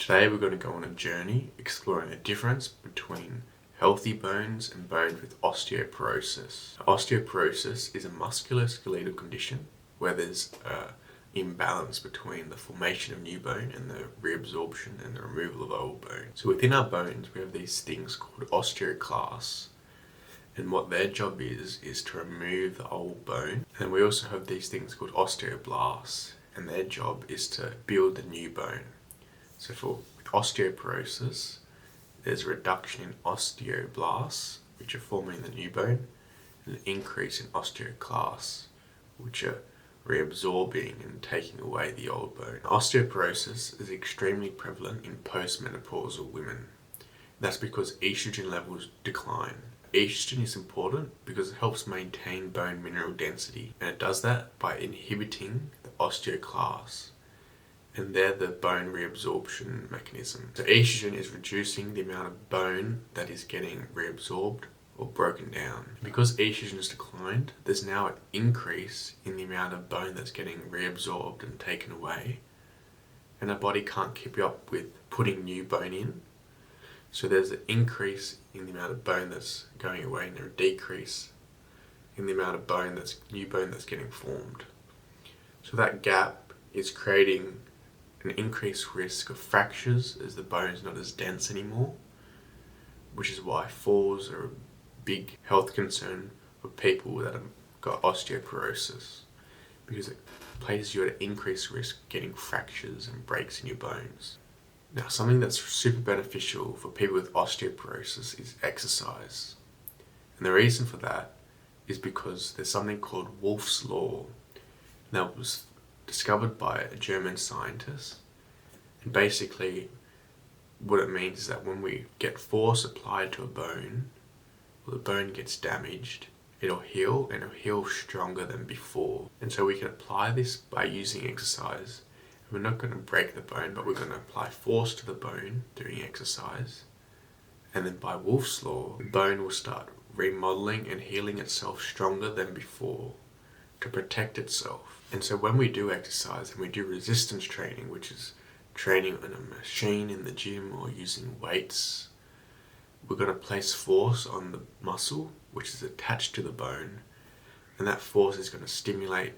Today we're going to go on a journey exploring the difference between healthy bones and bones with osteoporosis. Osteoporosis is a musculoskeletal condition where there's an imbalance between the formation of new bone and the reabsorption and the removal of old bone. So within our bones we have these things called osteoclasts, and what their job is to remove the old bone. And we also have these things called osteoblasts, and their job is to build the new bone. So with osteoporosis, there's a reduction in osteoblasts, which are forming the new bone, and an increase in osteoclasts, which are reabsorbing and taking away the old bone. Osteoporosis is extremely prevalent in postmenopausal women. That's because estrogen levels decline. Estrogen is important because it helps maintain bone mineral density, and it does that by inhibiting the osteoclasts, and they're the bone reabsorption mechanism. So estrogen is reducing the amount of bone that is getting reabsorbed or broken down. Because estrogen has declined, there's now an increase in the amount of bone that's getting reabsorbed and taken away, and our body can't keep up with putting new bone in. So there's an increase in the amount of bone that's going away, and a decrease in the amount of new bone that's getting formed. So that gap is creating an increased risk of fractures as the bone is not as dense anymore, which is why falls are a big health concern for people that have got osteoporosis, because it places you at an increased risk of getting fractures and breaks in your bones. Now, something that's super beneficial for people with osteoporosis is exercise. And the reason for that is because there's something called Wolff's Law. And that was discovered by a German scientist. And basically, what it means is that when we get force applied to a bone, or the bone gets damaged, it'll heal, and it'll heal stronger than before. And so we can apply this by using exercise. We're not going to break the bone, but we're going to apply force to the bone during exercise. And then by Wolff's Law, the bone will start remodeling and healing itself stronger than before to protect itself. And so when we do exercise and we do resistance training, which is training on a machine in the gym or using weights, we're going to place force on the muscle, which is attached to the bone. And that force is going to stimulate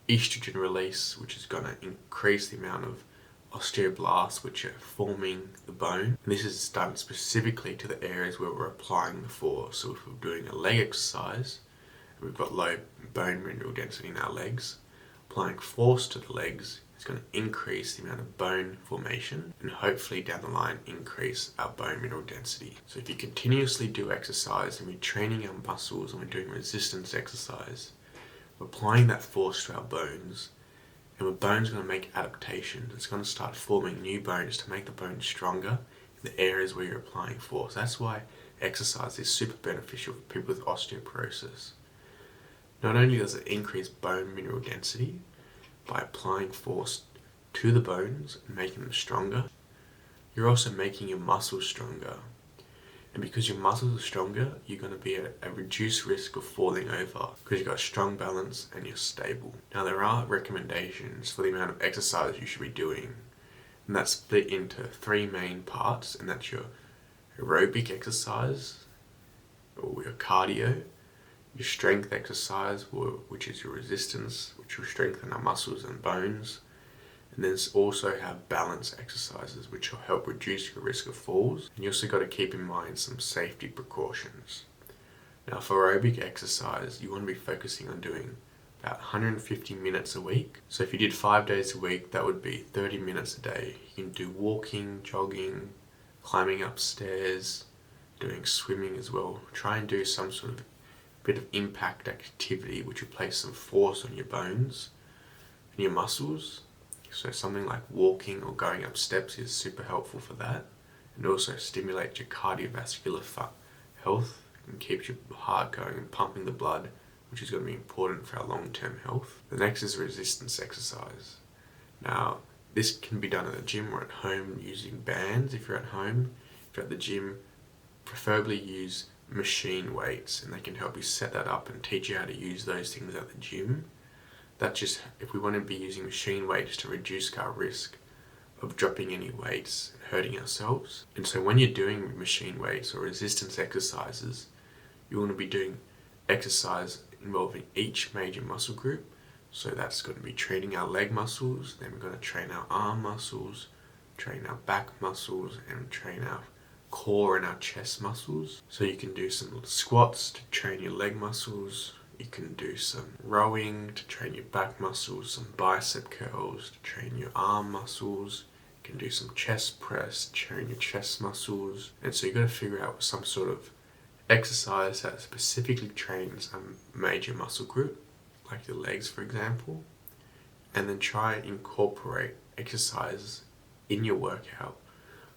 estrogen release, which is going to increase the amount of osteoblasts which are forming the bone. And this is done specifically to the areas where we're applying the force. So if we're doing a leg exercise, and we've got low bone mineral density in our legs, applying force to the legs is going to increase the amount of bone formation, and hopefully down the line increase our bone mineral density. So if you continuously do exercise and we're training our muscles and we're doing resistance exercise, we're applying that force to our bones, and the bone's going to make adaptations. It's going to start forming new bones to make the bone stronger in the areas where you're applying force. That's why exercise is super beneficial for people with osteoporosis. Not only does it increase bone mineral density by applying force to the bones and making them stronger, you're also making your muscles stronger. And because your muscles are stronger, you're going to be at a reduced risk of falling over because you've got a strong balance and you're stable. Now, there are recommendations for the amount of exercise you should be doing, and that's split into three main parts, and that's your aerobic exercise, or your cardio, your strength exercise, which is your resistance, which will strengthen our muscles and bones. And then also have balance exercises, which will help reduce your risk of falls. And you also got to keep in mind some safety precautions. Now, for aerobic exercise, you want to be focusing on doing about 150 minutes a week. So if you did 5 days a week, that would be 30 minutes a day. You can do walking, jogging, climbing up stairs, doing swimming as well. Try and do some sort of bit of impact activity, which will place some force on your bones and your muscles. So something like walking or going up steps is super helpful for that, and also stimulates your cardiovascular health and keeps your heart going and pumping the blood, which is going to be important for our long-term health. The next is resistance exercise. Now, this can be done at the gym or at home using bands if you're at home. If you're at the gym, preferably use machine weights, and they can help you set that up and teach you how to use those things at the gym. That's just if we want to be using machine weights to reduce our risk of dropping any weights and hurting ourselves. And so when you're doing machine weights or resistance exercises, you want to be doing exercise involving each major muscle group. So that's going to be training our leg muscles, then we're going to train our arm muscles, train our back muscles, and train our core and our chest muscles. So you can do some squats to train your leg muscles. You can do some rowing to train your back muscles, some bicep curls to train your arm muscles. You can do some chest press to train your chest muscles. And so you've got to figure out some sort of exercise that specifically trains a major muscle group, like your legs for example, and then try and incorporate exercises in your workout,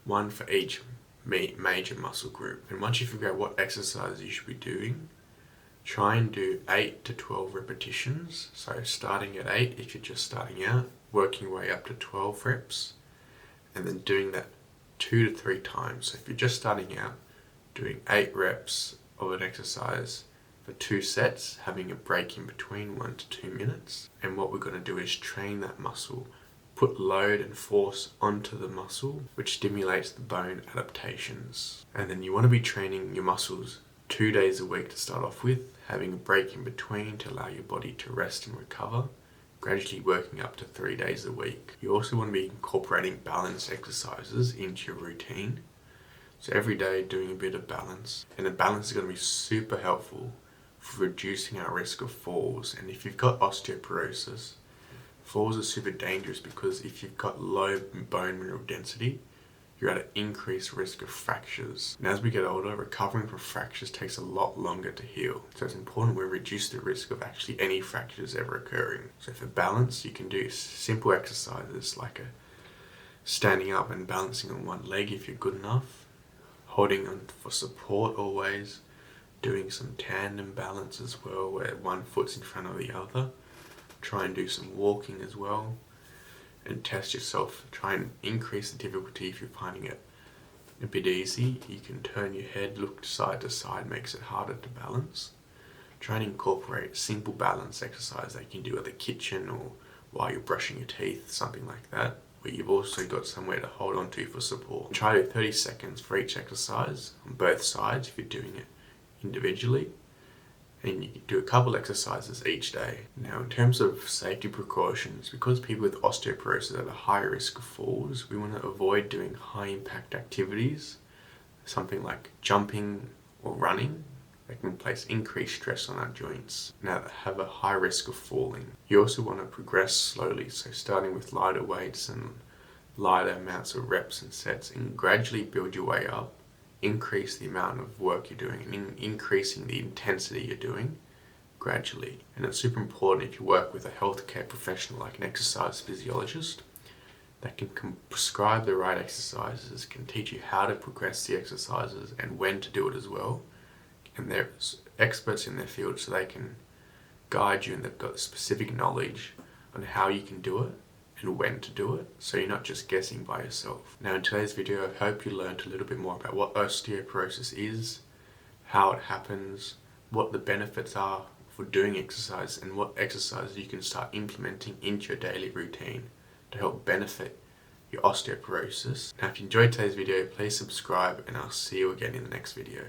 one for each major muscle group. And once you figure out what exercises you should be doing, try and do 8 to 12 repetitions. So starting at 8 if you're just starting out, working your way up to 12 reps, and then doing that 2 to 3 times. So if you're just starting out, doing 8 reps of an exercise for 2 sets, having a break in between 1 to 2 minutes. And what we're going to do is train that muscle, put load and force onto the muscle, which stimulates the bone adaptations. And then you want to be training your muscles 2 days a week to start off with, having a break in between to allow your body to rest and recover, gradually working up to 3 days a week. You also want to be incorporating balance exercises into your routine. So every day doing a bit of balance, and the balance is going to be super helpful for reducing our risk of falls. And if you've got osteoporosis, falls are super dangerous because if you've got low bone mineral density, you're at an increased risk of fractures. And as we get older, recovering from fractures takes a lot longer to heal. So it's important we reduce the risk of actually any fractures ever occurring. So for balance, you can do simple exercises like standing up and balancing on one leg if you're good enough, holding on for support always, doing some tandem balance as well where one foot's in front of the other. Try and do some walking as well, and test yourself. Try and increase the difficulty if you're finding it a bit easy. You can turn your head, look side to side, makes it harder to balance. Try and incorporate simple balance exercise that you can do at the kitchen or while you're brushing your teeth, something like that, where you've also got somewhere to hold on to for support. Try to do 30 seconds for each exercise on both sides if you're doing it individually. And you can do a couple exercises each day. Now in terms of safety precautions, because people with osteoporosis are at a high risk of falls, we want to avoid doing high impact activities, something like jumping or running, that can place increased stress on our joints and have a high risk of falling. You also want to progress slowly, so starting with lighter weights and lighter amounts of reps and sets, and gradually build your way up. Increase the amount of work you're doing and increasing the intensity you're doing gradually. And it's super important if you work with a healthcare professional like an exercise physiologist that can prescribe the right exercises, can teach you how to progress the exercises and when to do it as well. And they're experts in their field, so they can guide you and they've got specific knowledge on how you can do it and when to do it, so you're not just guessing by yourself. Now in today's video, I hope you learned a little bit more about what osteoporosis is, how it happens, what the benefits are for doing exercise, and what exercises you can start implementing into your daily routine to help benefit your osteoporosis. Now if you enjoyed today's video, please subscribe and I'll see you again in the next video.